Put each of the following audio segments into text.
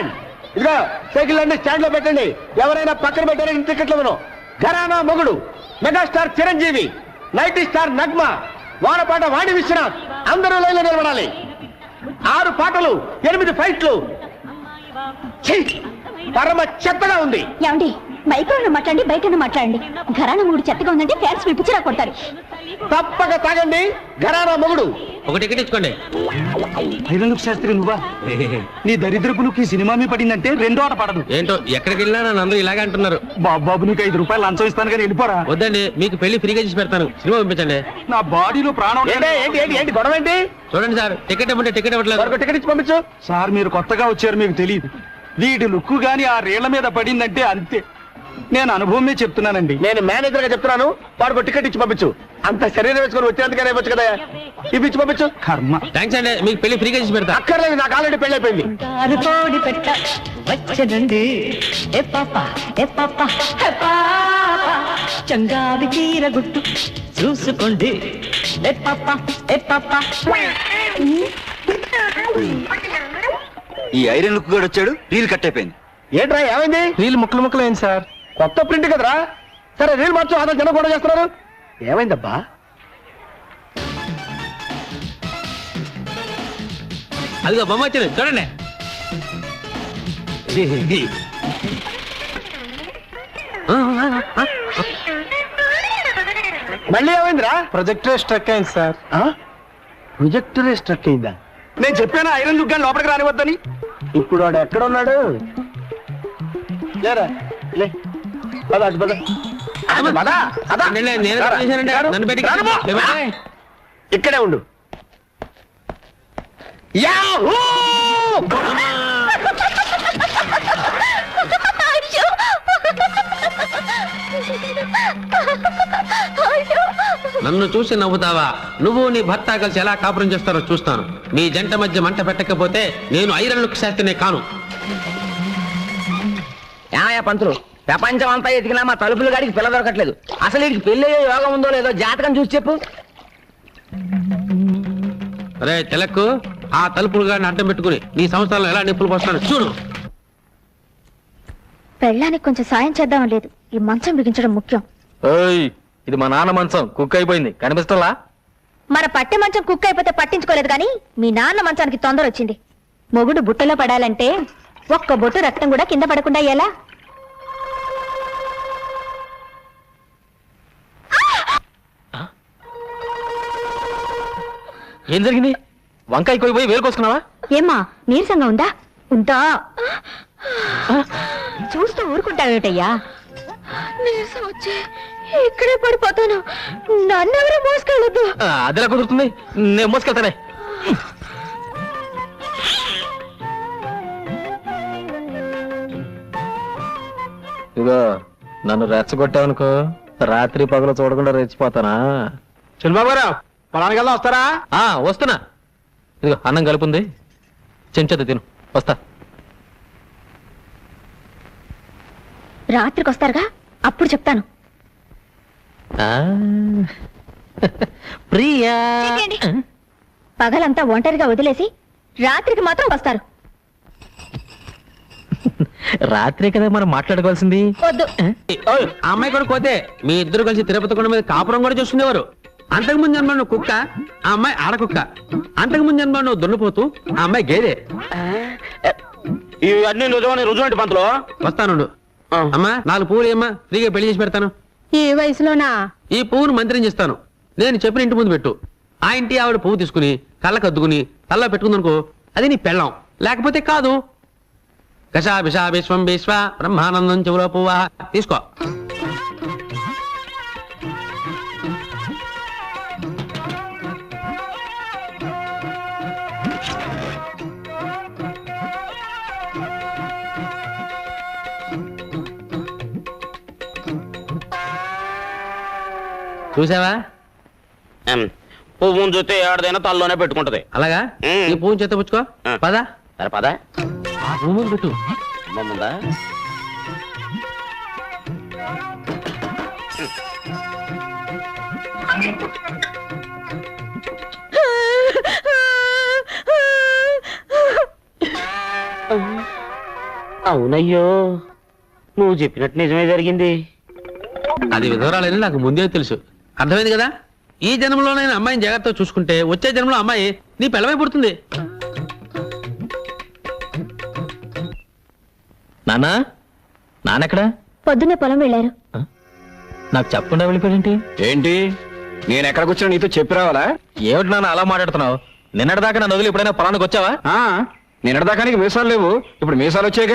Stand. ఇదిగో cycle అన్ని stand లో పెట్టండి. ఎవరైనా పక్కన పెట్టారని టికెట్లు ఇవ్వను. Gharana Mogudu megastar Chiranjeevi, nighty star Nagma, వానపాట వాణి విశ్వనాథ్ అందరూ లైన్లో నిలబడాలి. 6 పాటలు, 8 ఫైట్లు. పరమ చెత్తగా ఉంది. ఏమండి, మైక్రోలో మాట్లాడండి, బయట మాట్లాడండి. ఘరానా మూడు చెత్తగా ఉందంటే ఫ్యాన్స్ పిలిపించిరా కొడతారు. తప్పక తాగండి. ఘరానా మొగుడు. ఒక టికెట్ ఇచ్చుకోండి. ఐరన్లుక్ శాస్త్రి నువ్వా? నీ దరిద్రపులకు సినిమా మీ పడిందంటే రెండో ఆట పడదు. ఏంటో ఎక్కడికి వెళ్ళినా నన్ను అందరూ ఇలాగే అంటున్నారు. బాబు నీకు 5 రూపాయలు లంచం ఇస్తాను కానీ వెళ్ళిపోరా. వద్దండి, మీకు పెళ్లి ఫ్రీగా చేసి పెడతాను. సినిమా పంపించండి. నా బాడీలో ప్రాణం. ఏంటి గొడవ ఏంటి? చూడండి సార్, టికెట్ ఇవ్వండి. టికెట్ ఇవ్వట్లేదు. టికెట్ ఇచ్చి పంపించు. సార్ మీరు కొత్తగా వచ్చారు, మీకు తెలియదు. వీటి లుక్కు గాని ఆ రేళ్ల మీద పడిందంటే అంతే. నేను అనుభవమే చెప్తున్నానండి. నేను మేనేజర్ గా చెప్తున్నాను. వాడికి టికెట్ ఇచ్చి పంపించు. అంత శరీరం వేసుకొని వచ్చేందుకనే ఇవ్వచ్చు కదా. ఇప్పించి పంపించు. కర్మ. థ్యాంక్స్ అండి, మీకు పెళ్లి ఫ్రీగా చేసి పెడతా. అక్కర్లేదు, నాకు ఆల్రెడీ పెళ్లి అయిపోయింది. చంగావి చీర గుట్టు చూసుకోండి. ఈ ఐరన్ లుక్ కూడా వచ్చాడు. రీల్ కట్ అయిపోయింది. ఏంట్రా ఏమైంది? రీల్ ముక్కలు అయింది సార్. కొత్త ప్రింట్ కదరా. సరే రీల్ మార్చు. అతను జనం కూడా చేస్తున్నారు. ఏమైందబ్బా? అదిగో బొమ్మ వచ్చింది చూడండి. మళ్ళీ ఏమైందిరా? ప్రొజెక్టర్ స్ట్రక్ అయింది సార్. ప్రొజెక్టరే స్ట్రక్ అయిందా? నేను చెప్పాను ఐరన్ లుక్ గాని లోపలికి రానివద్దని. ఇప్పుడు వాడు ఎక్కడ ఉన్నాడు? లేరా లే. పద, అటు పద. నన్ను పెట్టి ఇక్కడే ఉండు. యాహూ! నన్ను చూసి నవ్వుతావా? నువ్వు నీ భర్త కలిసి ఎలా కాపురం చేస్తారో చూస్తాను. మీ జంట మధ్య మంట పెట్టకపోతే నేను ఐరన్ లుక్ శాస్త్రినే కాను. ఏమయ్యా పంతులు, ప్రపంచం అంతా ఎదిగినా మా తలుపుల గాడికి పిల్ల దొరకట్లేదు. అసలు వీడికి పెళ్లి అయ్యే యోగం ఉందో లేదో జాతకం చూసి చెప్పు. అరే తిలక్కు, ఆ తలుపులు గారిని అడ్డం పెట్టుకుని నీ సంవత్సరాలు ఎలా నిప్పులు పోస్తాను చూడు. పెళ్ళానికి కొంచెం సాయం చేద్దాం లేదు, ఈ మంచం బిగించడం ముఖ్యం. ఇది మా నాన్న మంచం కుక్ అయిపోయింది, కనిపిస్తలా? మన పట్టె మంచం కుక్ అయిపోతే పట్టించుకోలేదు కానీ మీ నాన్న మంచానికి తొందర వచ్చింది. మొగుడు బుట్టలో పడాలంటే ఒక్క బొట్టు రక్తం కూడా కింద పడకుండా ఎలా? ఏం జరిగింది? వంకాయ కోయిపోయి వేలు కోసుకున్నావా? ఏమ్మా నీరసంగా ఉందా? ఉంటా. చూస్తూ ఊరుకుంటావేటయ్యా? నీరసం వచ్చి ఇక్కడే పడిపోతాను. నన్నెవరూ మోసుకెళ్ళొద్దు. అదిలా కుదురుతుంది, నేను మోసుకెళ్తానే. ఇదిగో నన్ను రెచ్చగొట్టావనుకో, రాత్రి పగలు చూడకుండా రెచ్చిపోతానా? చిన్నబాబురావు పొలానికి వెళ్దాం, వస్తారా? వస్తున్నా. ఇదిగో అన్నం కలుపుంది, చెంచదు తిను, వస్తా. రాత్రికి వస్తారుగా, అప్పుడు చెప్తాను. ప్రియా, పగలంతా ఒంటరిగా వదిలేసి రాత్రికి మాత్రం వస్తారు. రాత్రే కదా మనం మాట్లాడుకోవాల్సింది. వద్దు. ఆ అమ్మాయి కూడా పోతే మీ ఇద్దరు కలిసి తిరుపతి కొండ మీద కాపురం కూడా చూసుకునేవారు. అంతకుముందు జన్మ నువ్వు కుక్క, ఆ అమ్మాయి ఆడకుక్క. అంతకుముందు జన్మ నువ్వు దున్నపోతూ, ఆ అమ్మాయి గేదె. ఇవన్నీ రుజువంటి పంతులు. వస్తానుండు. అమ్మా 4 పువ్వులు ఏమ్మా, ఫ్రీగా పెళ్లి చేసి పెడతాను. ఈ వయసులోనా? ఈ పువ్వును మంత్రం చేస్తాను. నేను చెప్పిన ఇంటి ముందు పెట్టు. ఆ ఇంటి ఆవిడ పువ్వు తీసుకుని కళ్ళకు అద్దుకుని తల్ల పెట్టుకుందనుకో, అది నీ పెళ్ళం. లేకపోతే కాదు. కషా విషా విశ్వం విశ్వ బ్రహ్మానందం చెవులో పువ్వా తీసుకో. చూసావా? పువ్వును చూస్తే ఏడదైనా తల్లోనే పెట్టుకుంటది. అలాగా? ఈ పువ్వుని చేత పుచ్చుకో. పదా సరే పద. ఆ పువ్వు పెట్టు. ముందా అవునయ్యో నువ్వు చెప్పినట్టు నిజమే జరిగింది. అది విధవరాలని నాకు ముందే తెలుసు. అర్థమైంది కదా? ఈ జన్మలో నేను అమ్మాయిని జాగ్రత్తగా చూసుకుంటే వచ్చే జన్మలో అమ్మాయి నీ పిల్లవై పుడుతుంది. నాన్నా నాన్నెక్కడా? పొద్దున్నే పొలం వెళ్ళారు. నాకు చెప్పకుండా వెళ్ళిపోయాడేంటి? ఏంటి నేను ఎక్కడ కూర్చున్నా నీతో చెప్పి రావాలా? ఏమిటి నాన్న అలా మాట్లాడుతున్నావు? నిన్నటిదాకా నన్ను వదిలి ఎప్పుడైనా పొలానికి వచ్చావా? నిన్నటిదాకా నీకు మీసాలు లేవు, ఇప్పుడు మీసాలు వచ్చాక.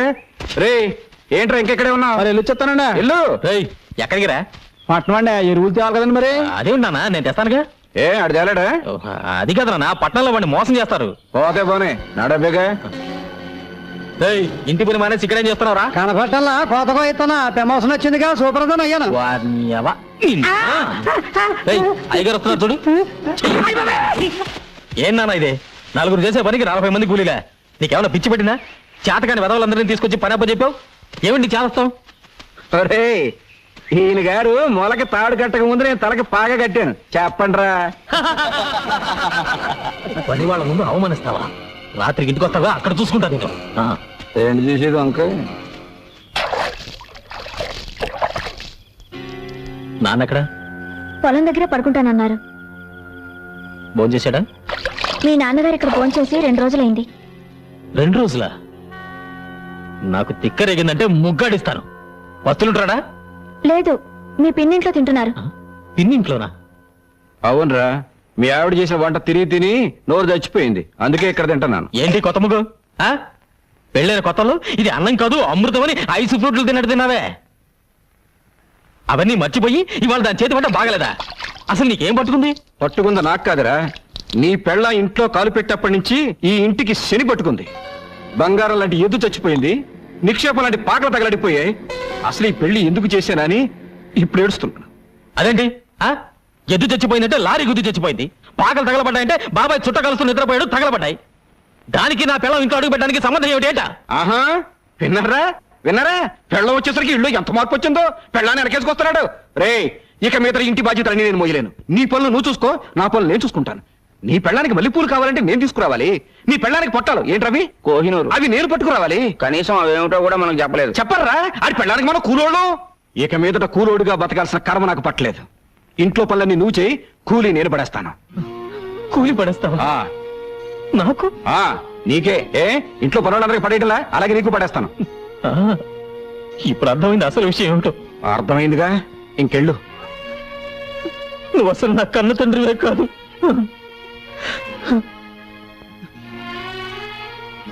రే ఏంట్రా ఇంకెక్కడే ఉన్నావు? మరి వెళ్ళి చెప్తానండి. వెళ్ళు. ఏయ్, ఎక్కడికి రా? పట్టణం అండి, ఎరువులు తేవాలి కదండి మరి. అదేమిటి నాన్న, నేను తెస్తానుగా. ఏ అడి తేలాడా? ఓహ్, అది కదా నాన్న, పట్టణంలో వాడిని మోసం చేస్తారు. పోతే పోనే నడబేగా. ఏయ్, ఇంటి పని మానేసి ఇక్కడేం చేస్తున్నావురా? కనపట్టల్లా కోతకో ఇస్తున్నా ప్రమోషన్ వచ్చిందిగా సూపర్దన్ అయ్యాను. వారిని ఎవ. ఏయ్, అయ్యగారు వస్తున్నారు చూడు. ఏం నాన్న ఇది? నలుగురు చేసే పనికి 40 మంది కూలీలే. నీకేమైనా పిచ్చి పెట్టినా? చేతకాని వెదవులందరినీ తీసుకొచ్చి పని అప్ప చెప్పావు. ఏమిటి చేస్తావు? ఒరే ఈయన గారు మొలకి తాడు కట్టక ముందు నేను తలకి పాగా కట్టాను. చెప్పండి రా. పని వాళ్ళ ముందు అవమానిస్తావా? రాత్రికి ఇంటికి వస్తావా? అక్కడ చూసుకుంటా నేను. ఏంటి చూసేది అంక? నాన్నెక్కడ? పొలం దగ్గర పడుకుంటానన్నారు. భోజనం చేశాడా? మీ నాన్నగారు ఇక్కడ ఫోన్ చేసి 2 రోజులైంది. 2 రోజులా? నాకు తిక్కరేగిందంటే ముగ్గాడిస్తాను. వస్తులుంటాడా? లేదు, మీ పిన్నింట్లో తింటున్నారు. పిన్నింట్లోనా? అవునరా, మీ ఆవిడ చేసిన వంట తిని తిని నోరు చచ్చిపోయింది, అందుకే ఇక్కడ తింటున్నాను. ఏంటి కొత్త ముగ్గు? పెళ్ళైన కొత్తలో ఇది అన్నం కాదు అమృతం అని ఐస్ ఫ్రూట్లు తిన్నట్టు తిన్నావే. అవన్నీ మర్చిపోయి ఇవాళ దాని చేతి వంట బాగలేదా? అసలు నీకేం పట్టుకుంది? పట్టుకుంది నాకు కాదురా, నీ పెళ్ళ ఇంట్లో కాలు పెట్టేప్పటి నుంచి ఈ ఇంటికి శని పట్టుకుంది. బంగారం లాంటి ఎద్దు చచ్చిపోయింది, నిక్షేపం లాంటి పాకలు తగలడిపోయాయి. అసలు ఈ పెళ్లి ఎందుకు చేశానని ఇప్పుడు ఏడుస్తున్నాను. అదేంటి? ఎద్దు చచ్చిపోయిందంటే లారీ గుద్దు చచ్చిపోయింది, పాకలు తగలబడ్డాయంటే బాబాయ్ చుట్ట కలుస్తూ నిద్రపోయాడు తగలబడ్డాయి. దానికి నా పిల్లలు ఇంట్లో అడుగు పెట్టడానికి సంబంధం ఏమిటి? ఏంటా? ఆహా, విన్నారా విన్నారా? పెళ్ళం వచ్చేసరికి ఇల్లు ఎంత మార్పు వచ్చిందో. పెళ్ళాన్ని వెనకేసుకొస్తున్నాడు. రే ఇక మీద ఇంటి బాధ్యతలన్నీ నేను మోయలేను. నీ పనులు నువ్వు చూసుకో, నా పనులు నేను చూసుకుంటాను. నీ పెళ్ళానికి మల్లెపూలు కావాలంటే నేను తీసుకురావాలి. నీ పెళ్ళానికి పొట్టాలు ఏంటవి? కోహినూరు. అవి నేను పట్టుకురావాలి. కనీసం అవేమిటో కూడా మనకు చెప్పలేదు. చెప్పరా? అది పెళ్ళానికి మనం కూలోడు. ఇక మీదట కూలోడుగా బతకాల్సిన కర్మ నాకు పట్టలేదు. ఇంట్లో పనులన్నీ నువ్వు చేయి, కూలీ నేను పడేస్తాను. కూలి పడేస్తావా? ఆ, నాకు? ఆ, నీకే. ఇంట్లో పనులందరికీ పడేయటలా, అలాగే నీకు పడేస్తాను. ఇప్పుడు అర్థమైంది అసలు విషయం ఏమిటో. అర్థమైందిగా, ఇంకెళ్ళు. నువ్వు అసలు నా కన్న తండ్రివే కాదు.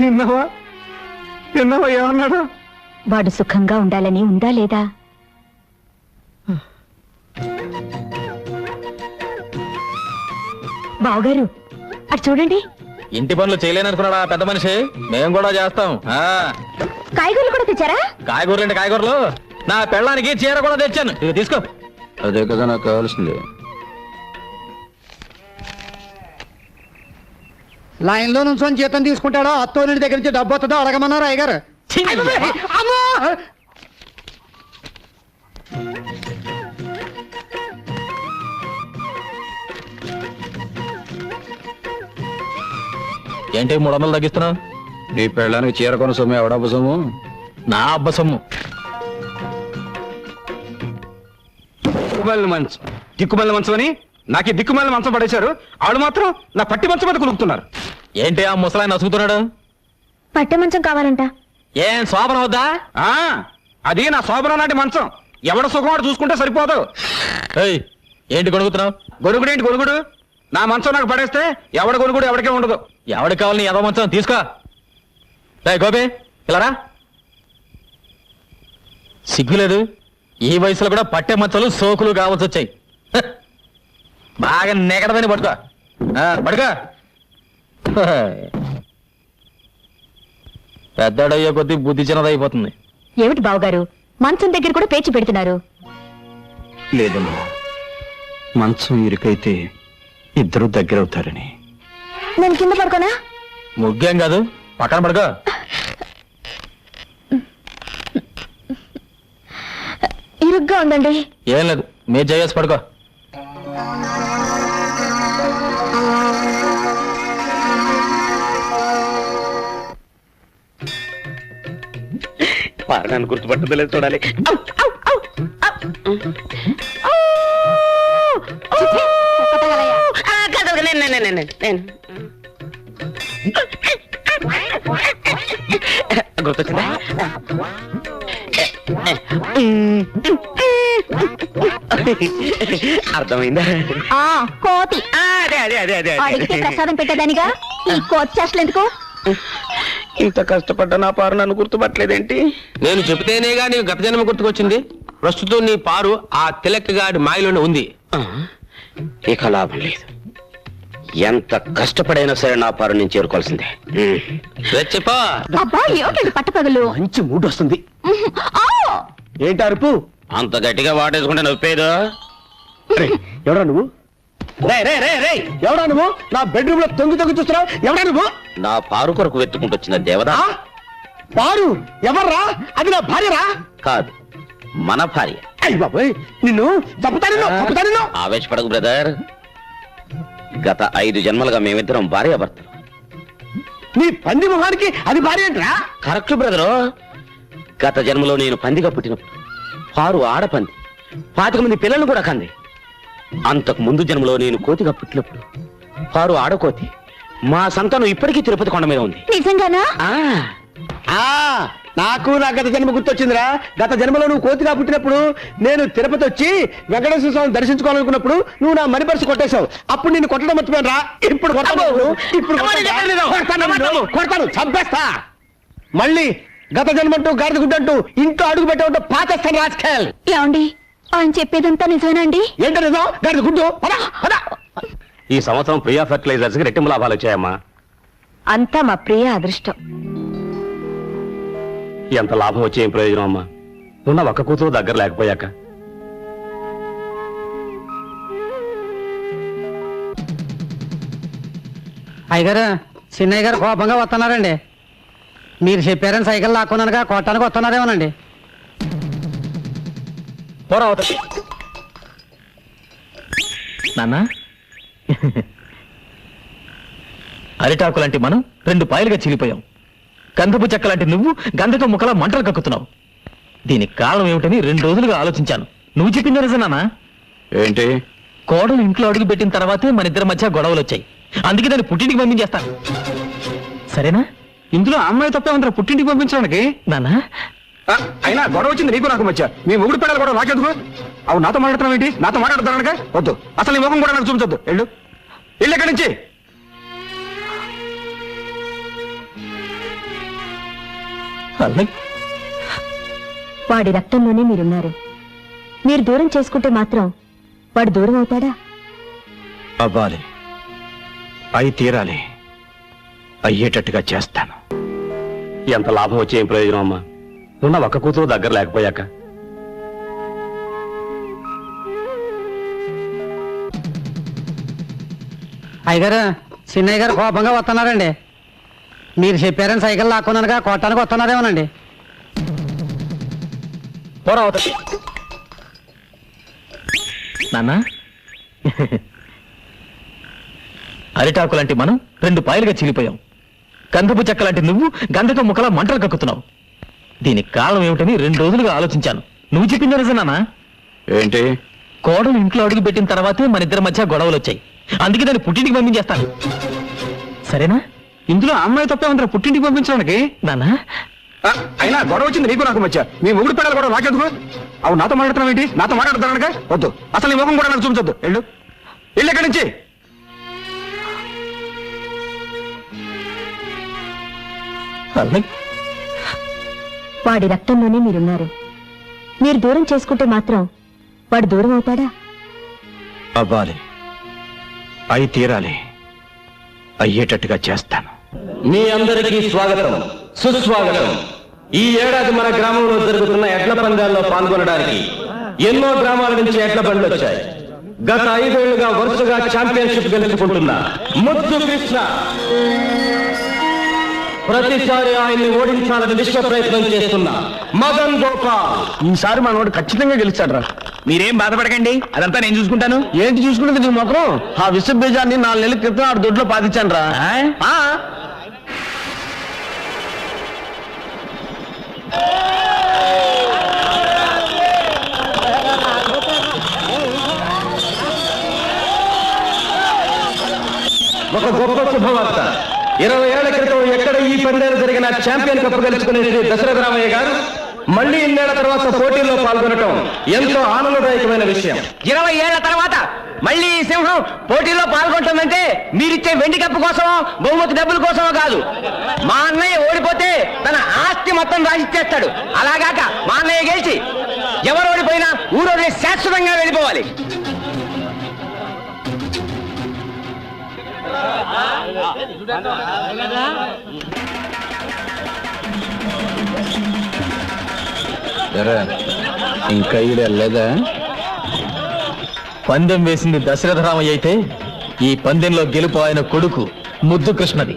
విన్నావా విన్నావా ఏమన్నాడు? వాడు సుఖంగా ఉండాలని ఉందా లేదా? బావగారు అటు చూడండి. ఇంటి పనులు చేయలేననుకున్నాడా పెద్ద మనిషి? మేము కూడా చేస్తాం. కాయగూరలు కూడా తెచ్చారా? కాయగూరలు అంటే కాయగూరలు, నా పెళ్ళానికి చీర కూడా తెచ్చాను. ఇది తీసుకో. అదే కదా నాకు కావాల్సింది. లైన్ లో నుంచి జీతం తీసుకుంటాడో అత్తోని దగ్గర నుంచి డబ్బు వస్తుందో అడగమన్నారు అయ్యగారు. ఏంటి 300 తగ్గిస్తున్నావు? నీ పెళ్ళానికి చీర కొన సొమ్ము ఎవడబ్బ సొమ్ము? నా అబ్బ సొమ్ము. దిక్కుమల్లి మంచం అని నాకు ఈ దిక్కుమల్లి మంచం పడేశారు. ఆడు మాత్రం నా పట్టి మంచం మీద కొనుక్కుతున్నారు. ఏంటి ఆ ముసలాయన నసుగుతున్నాడు? పట్టె మంచం కావాలంట. ఏం శోభన వద్దా? అది నా శోభనం నాటి మంచం. ఎవడ సుఖం వాడు చూసుకుంటే సరిపోదు. ఏయ్, ఏంటి కొనుక్కుతున్నావు? గొడుగుడేంటి గొడుగుడు? నా మంచం నాకు పడేస్తే ఎవడ గొడుగుడు ఎవరికే ఉండదు. ఎవడికి కావాలి నీ ఎదో మంచం? తీసుకో. గోపి ఇలారా. సిగ్గులేదు? ఈ వయసులో కూడా పట్టే మంచాలు సోకులు కావాల్సి వచ్చాయి. బాగా నెగడదని పడుకో. పడుకో. పెద్దడయ్యే కొద్దీ బుద్ధి చిన్నదైపోతుంది. ఏమిటి బావగారు మంచం దగ్గర కూడా పేచి పెడుతున్నారు? లేదమ్మా, మంచం ఇరుకైతే ఇద్దరు దగ్గరవుతారని. నేను కింద పడుకోనా? ముగ్గేం కాదు, పక్కన పడుకో. ఇరుగ్గా ఉందండి. ఏం లేదు, మీరు చేసి పడుకో. పారడానికి గుర్తుపట్టలేదు చూడాలి. గుర్తొచ్చిందా? అర్థమైందా? కోతి అదే అదే అదే అదే అడిగితే ప్రసాదం పెట్టేదానిగా ఈ కోతి చేష్టలు ఎందుకు? ఇంత కష్టపడ్డా నా పారు నన్ను గుర్తుపట్టలేదేంటి? నేను చెబితేనేగా నీకు గత జన్మ గుర్తుకొచ్చింది. ప్రస్తుతం నీ పారు ఆ తిలక్కగాడి మాయలోనే ఉంది. ఇక లాభం లేదు. ఎంత కష్టపడైనా సరే నా పారు నేను చేరుకోవాల్సిందే. చెప్పా అబ్బా ఏమిటండి పట్టపగలు? మంచి మూడ్ వస్తుంది. ఏంటి అరుపు? అంత గట్టిగా వాటేసుకుంటే నొప్పేదో. ఎవడా నువ్వు? ఎవడా నువ్వు? నా బెడ్రూమ్ లో తొంగి చూస్తున్నావు. ఎవడా నువ్వు? నా పారు కొరకు వెతుకుంటూ వచ్చిన దేవదా. పారు ఎవర్రా? అది నా భార్యరా? కాదు, మన భార్య. అయ్య బాబోయ్, నిన్ను చంపుతాను. ఆవేశపడకు బ్రదర్. గత 5 జన్మలుగా మేమిద్దరం భార్యాభర్తలు. నీ పంది మొహానికి అది భార్య ఏంట్రా? Correct brother. గత జన్మలో నేను పందిగా పుట్టినప్పుడు పారు ఆడపంది 25 మంది పిల్లలను కూడా కంది. అంతకు ముందు జన్మలో నేను కోతిగా పుట్టినప్పుడు పారు ఆడకోతి. మా సంతానం ఇప్పటికీ తిరుపతి కొండ మీద ఉంది. నిజంగానా? నాకు నా గత జన్మ గుర్తొచ్చిందిరా. గత జన్మలో నువ్వు కోతిగా పుట్టినప్పుడు నేను తిరుపతి వచ్చి వెంకటేశ్వర స్వామిని దర్శించుకోవాలనుకున్నప్పుడు నువ్వు నా మణి పర్సు కొట్టేశావు. అప్పుడు నిన్ను కొట్టడం మర్చిపోయాను రా. ఇప్పుడు కొడతాను, చంపేస్తా. మళ్ళీ గత జన్మంటూ గాడిద గుడ్డంటూ ఇంట్లో అడుగు పెట్టే పాతేస్తాను రాజకీయాలు. ఏమండి, ఆయన చెప్పేదంతా నిజమేనండి? ఏంటో నిజం? గాడిద గుడ్డు. ఈ సంవత్సరం ప్రియా ఫెర్టిలైజర్స్ కి రెట్టింపు లాభాలు వచ్చాయమ్మా. అంతా మా ప్రియ అదృష్టం. ఎంత లాభం వచ్చే ఏం ప్రయోజనం అమ్మా? ఉన్న ఒక్క కూతురు దగ్గర లేకపోయాక. అయ్యగారు, చిన్నయ్య గారు కోపంగా వస్తున్నారండి. మీరు చెప్పారని సైకిల్ లాక్కున్నానుగా కొట్టానికి వస్తున్నారేమోనండి. నాన్న, అరిటాకు లాంటి మనం 2 పాయలుగా చీలిపోయాం. గంధపు చెక్క లాంటి నువ్వు గంధకం ముక్కలా మంటలు కక్కుతున్నావు. దీనికి కారణం ఏమిటని 2 రోజులుగా ఆలోచించాను. నువ్వు చెప్పింది నిజమేనా? ఏంటి? కోడలు ఇంట్లో అడుగు పెట్టిన తర్వాతే మన ఇద్దరి మధ్య గొడవలు వచ్చాయి. అందుకే దాన్ని పుట్టింటికి పంపించేస్తాను. సరేనా? ఇందులో అమ్మాయి తప్పే ఉందిరా పుట్టింటికి పంపించడానికి. నాన్న, అయినా గొడవ వచ్చింది నీకు నాకు మధ్య. మీ మొగుడు పెళ్ళాలి కూడా నాకెందుకు? అవు నాతో మాట్లాడుతున్నావు ఏంటి? నాతో మాట్లాడుతున్నానుగా. వద్దు, అసలు నీ ముఖం కూడా నాకు చూపించొద్దు. వెళ్ళు ఇక్కడి నుంచి. వాడి రక్తంలోనే మీరున్నారు. మీరు దూరం చేసుకుంటే మాత్రం వాడు దూరం అవుతాడా? అవ్వాలి, అయి తీరాలి, అయ్యేటట్టుగా చేస్తాను. ఎంత లాభం వచ్చే ఏం ప్రయోజనం అమ్మా? ఉన్న ఒక్క కూతురు దగ్గర లేకపోయాక. అయ్యగారు, చిన్నయ్య గారు కోపంగా వస్తున్నారండి. మీరు చెప్పారని సైకిల్ లాక్కున్నానుగా కొట్టానికి వస్తున్నారేమోనండి. నాన్న, అరిటాకు లాంటి మనం 2 పాయలుగా చీలిపోయాం. గంధపు చెక్క లాంటి నువ్వు గంధకం ముక్కలా మంటలు కక్కుతున్నావు. దీనికి కారణం ఏమిటని 2 రోజులుగా ఆలోచించాను. నువ్వు చెప్పింది నిజమేనా? ఏంటి? కోడలు ఇంట్లో అడుగు పెట్టిన తర్వాతే మన ఇద్దరి మధ్య గొడవలు వచ్చాయి. అందుకే దాన్ని పుట్టింటికి పంపించేస్తాను. సరేనా? ఇందులో అమ్మాయి తప్పే ఉందిరా పుట్టింటికి పంపించడానికి. నాన్న, అయినా గొడవ వచ్చింది నీకు నాకు మధ్య. మీ మొగుడు పెళ్ళాలి కూడా నాకెందుకు? అవు నాతో మాట్లాడుతున్నావు ఏంటి? నాతో మాట్లాడుతున్నానుగా. వద్దు, అసలు నీ ముఖం కూడా నాకు చూపించొద్దు. వెళ్ళు ఇక్కడి నుంచి. వాడి రక్తంలోనే మీరున్నారు. మీరు దూరం చేసుకుంటే మాత్రం వాడు దూరం అవుతాడా? అవ్వాలి, అయి తీరాలి, అయ్యేటట్టుగా చేస్తాను. మీ అందరికీ స్వాగతం, సుస్వాగతం. ఈ ఏడాది మన గ్రామంలో జరుగుతున్న ఎడ్ల పందాల్లో పాల్గొనడానికి ఎన్నో గ్రామాల నుంచి ఎడ్ల బండ్లు వచ్చాయి. గత 5 ఏళ్లుగా వరుసగా ఛాంపియన్షిప్ గెలుచుకుంటున్న ముద్దు కృష్ణ ప్రతిసారి ఆయన్ని ఓడించాలని విశ్వ ప్రయత్నం చేస్తున్న మదన్ గోపాల్. ఈసారి మనోడు ఖచ్చితంగా గెలుస్తాడు రా. మీరేం బాధపడకండి, అదంతా నేను చూసుకుంటాను. ఏంటి చూసుకునేది నీ మొత్తం? ఆ విశ్వ బీజాన్ని 4 నెలల క్రితం ఆడు దొడ్లో పాతించాను రా. గొప్ప శుభవార్త. 20 ఏళ్ల క్రితం ఎక్కడ ఈ పందేలు జరిగిన ఛాంపియన్ కప్ గెలుచుకునే శ్రీ దశరథ రామయ్య గారు మళ్ళీ ఇన్నేళ్ల తర్వాత పోటీల్లో పాల్గొనటం ఎంతో ఆనందదాయకమైన విషయం. 20 ఏళ్ల తర్వాత మళ్ళీ ఈ సింహం పోటీలో పాల్గొంటుందంటే మీరిచ్చే వెండి కప్పు కోసమో బహుమతి డబ్బుల కోసమో కాదు. మా అన్నయ్య ఓడిపోతే తన ఆస్తి మొత్తం రాసిచ్చేస్తాడు. అలాగాక మా అన్నయ్య గెలిచి ఎవరు ఓడిపోయినా ఊరోజే శాశ్వతంగా వెళ్ళిపోవాలి. ఇంకా లేదా? పందెం వేసింది దశరథ రామయ్య అయితే ఈ పందెంలో గెలుపు ఆయన కొడుకు ముద్దు కృష్ణది.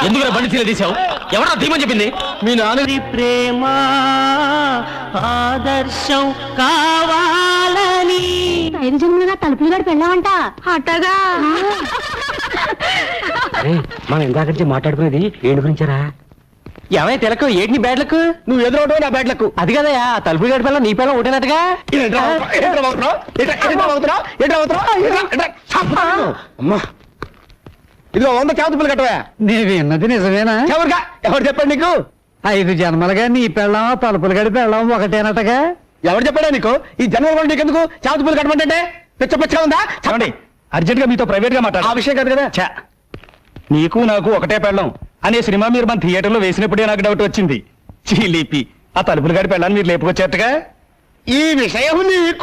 ఎందుకు బండి తీర తీసావు? ఎవరా తీమని చెప్పింది? మీ నాన్న ప్రేమ ఆదర్శం కావాలని 5 జన్మలుగా తలుపులు గడి పెళ్ళామంట. అట్టగా మనం ఇందాక మాట్లాడుకునేది ఏంటి గురించారా? ఏమైనా తెలకు ఏంటి బ్యాడ్లకు? నువ్వు ఎదురవడం నా బ్యాడ్లకు. అది కదయా తలుపులు గడి పిల్ల నీ పిల్ల ఒకటేనట్టుగా. అమ్మా ఇదిగో 100 చేతులు కట్టవా. నేను విన్నది నిజమేనా? ఎవరుగా ఎవరు చెప్పండి నీకు? 5 జన్మలుగా నీ పెళ్ళం తలుపులు గడి పెళ్ళం ఒకటేనట్టుగా. ఎవరు చెప్పాడా నీకు? ఈ జన్మలో నీకెందుకు చేతులు కట్టమంటే పిచ్చ పిచ్చగా ఉందా? చెప్పండి, అర్జెంట్ గా మీతో ప్రైవేట్ గా ఆ మాట్లాడాలి. విషయం కాదు కదా. ఛ! నీకు నాకు ఒకటే పెళ్ళం అనే సినిమా మీరు మన థియేటర్లో వేసినప్పుడే నాకు డౌట్ వచ్చింది. చీలిపి ఆ తలుపులు గడి పెళ్ళాన్ని మీరు లేపుకొచ్చేట్టుగా. ఈ విషయం నీకు